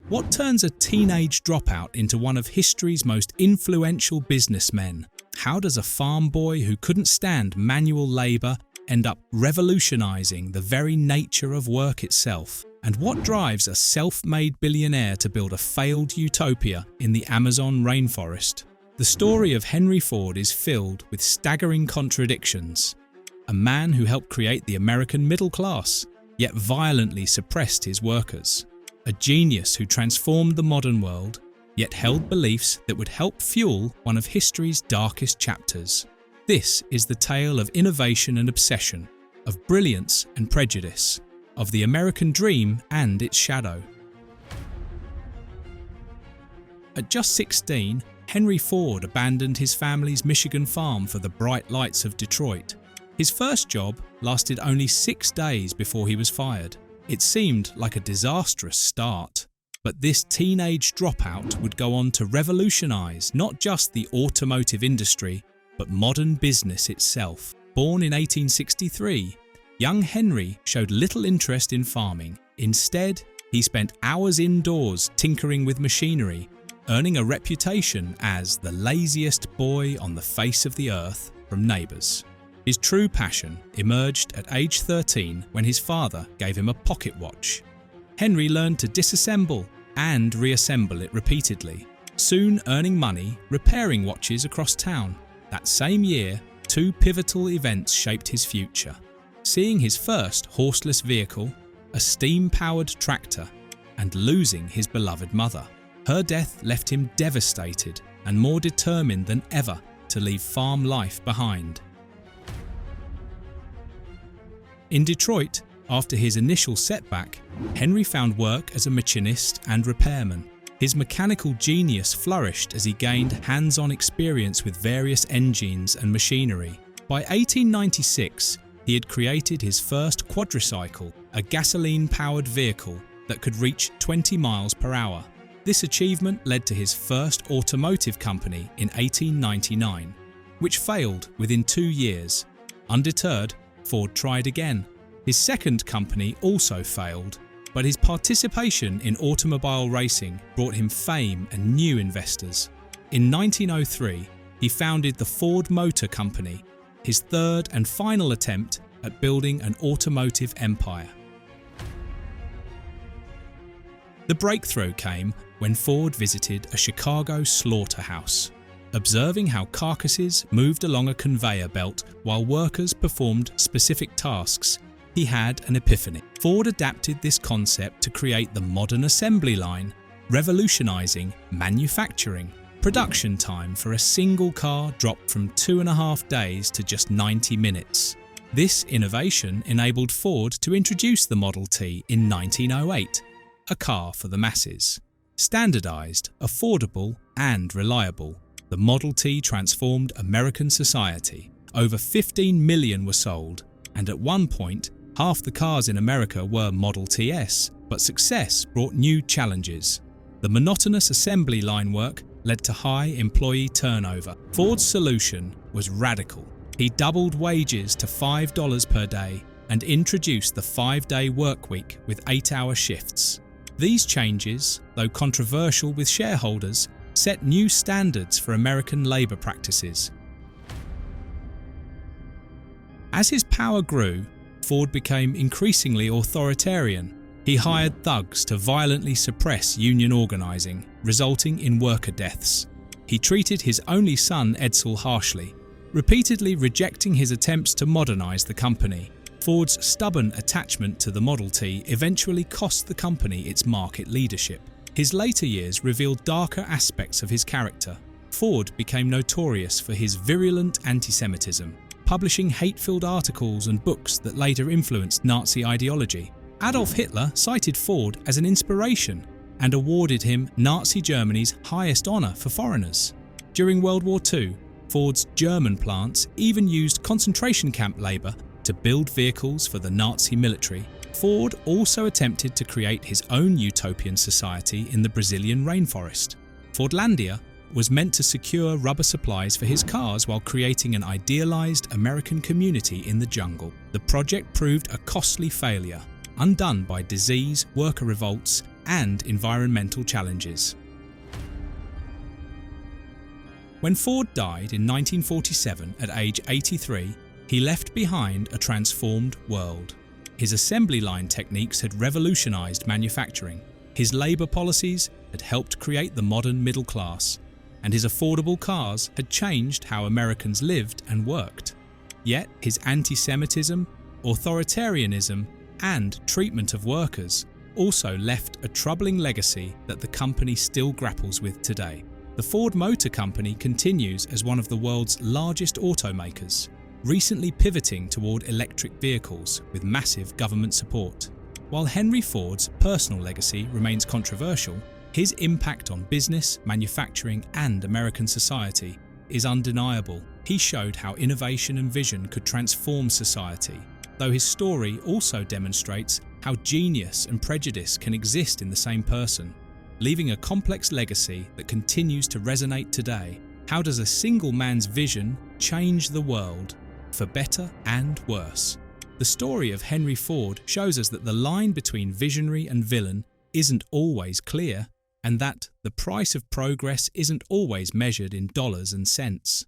What turns a teenage dropout into one of history's most influential businessmen? How does a farm boy who couldn't stand manual labor end up revolutionizing the very nature of work itself? And what drives a self-made billionaire to build a failed utopia in the Amazon rainforest? The story of Henry Ford is filled with staggering contradictions. A man who helped create the American middle class, yet violently suppressed his workers. A genius who transformed the modern world, yet held beliefs that would help fuel one of history's darkest chapters. This is the tale of innovation and obsession, of brilliance and prejudice, of the American dream and its shadow. At just 16, Henry Ford abandoned his family's Michigan farm for the bright lights of Detroit. His first job lasted only 6 days before he was fired. It seemed like a disastrous start. But this teenage dropout would go on to revolutionize not just the automotive industry, but modern business itself. Born in 1863, young Henry showed little interest in farming. Instead, he spent hours indoors tinkering with machinery, earning a reputation as the laziest boy on the face of the earth from neighbors. His true passion emerged at age 13 when his father gave him a pocket watch. Henry learned to disassemble and reassemble it repeatedly, soon earning money repairing watches across town. That same year, 2 pivotal events shaped his future. Seeing his first horseless vehicle, a steam-powered tractor, and losing his beloved mother. Her death left him devastated and more determined than ever to leave farm life behind. In Detroit, after his initial setback, Henry found work as a machinist and repairman. His mechanical genius flourished as he gained hands-on experience with various engines and machinery. By 1896, he had created his first quadricycle, a gasoline-powered vehicle that could reach 20 miles per hour. This achievement led to his first automotive company in 1899, which failed within 2 years. Undeterred, Ford tried again. His second company also failed, but his participation in automobile racing brought him fame and new investors. In 1903, he founded the Ford Motor Company, his third and final attempt at building an automotive empire. The breakthrough came when Ford visited a Chicago slaughterhouse. Observing how carcasses moved along a conveyor belt while workers performed specific tasks, he had an epiphany. Ford adapted this concept to create the modern assembly line, revolutionizing manufacturing. Production time for a single car dropped from 2.5 days to just 90 minutes. This innovation enabled Ford to introduce the Model T in 1908, a car for the masses. Standardized, affordable, and reliable, the Model T transformed American society. Over 15 million were sold, and at one point, half the cars in America were Model TS, but success brought new challenges. The monotonous assembly line work led to high employee turnover. Ford's solution was radical. He doubled wages to $5 per day and introduced the 5-day work week with 8-hour shifts. These changes, though controversial with shareholders, set new standards for American labor practices. As his power grew, Ford became increasingly authoritarian. He hired thugs to violently suppress union organizing, resulting in worker deaths. He treated his only son Edsel harshly, repeatedly rejecting his attempts to modernize the company. Ford's stubborn attachment to the Model T eventually cost the company its market leadership. His later years revealed darker aspects of his character. Ford became notorious for his virulent anti-Semitism, publishing hate-filled articles and books that later influenced Nazi ideology. Adolf Hitler cited Ford as an inspiration and awarded him Nazi Germany's highest honor for foreigners. During World War II, Ford's German plants even used concentration camp labor to build vehicles for the Nazi military. Ford also attempted to create his own utopian society in the Brazilian rainforest. Fordlandia was meant to secure rubber supplies for his cars while creating an idealized American community in the jungle. The project proved a costly failure, undone by disease, worker revolts, and environmental challenges. When Ford died in 1947 at age 83, he left behind a transformed world. His assembly line techniques had revolutionized manufacturing, his labor policies had helped create the modern middle class, and his affordable cars had changed how Americans lived and worked. Yet his anti-Semitism, authoritarianism, and treatment of workers also left a troubling legacy that the company still grapples with today. The Ford Motor Company continues as one of the world's largest automakers, recently pivoting toward electric vehicles with massive government support. While Henry Ford's personal legacy remains controversial, his impact on business, manufacturing, and American society is undeniable. He showed how innovation and vision could transform society, though his story also demonstrates how genius and prejudice can exist in the same person, leaving a complex legacy that continues to resonate today. How does a single man's vision change the world, for better and worse? The story of Henry Ford shows us that the line between visionary and villain isn't always clear, and that the price of progress isn't always measured in dollars and cents.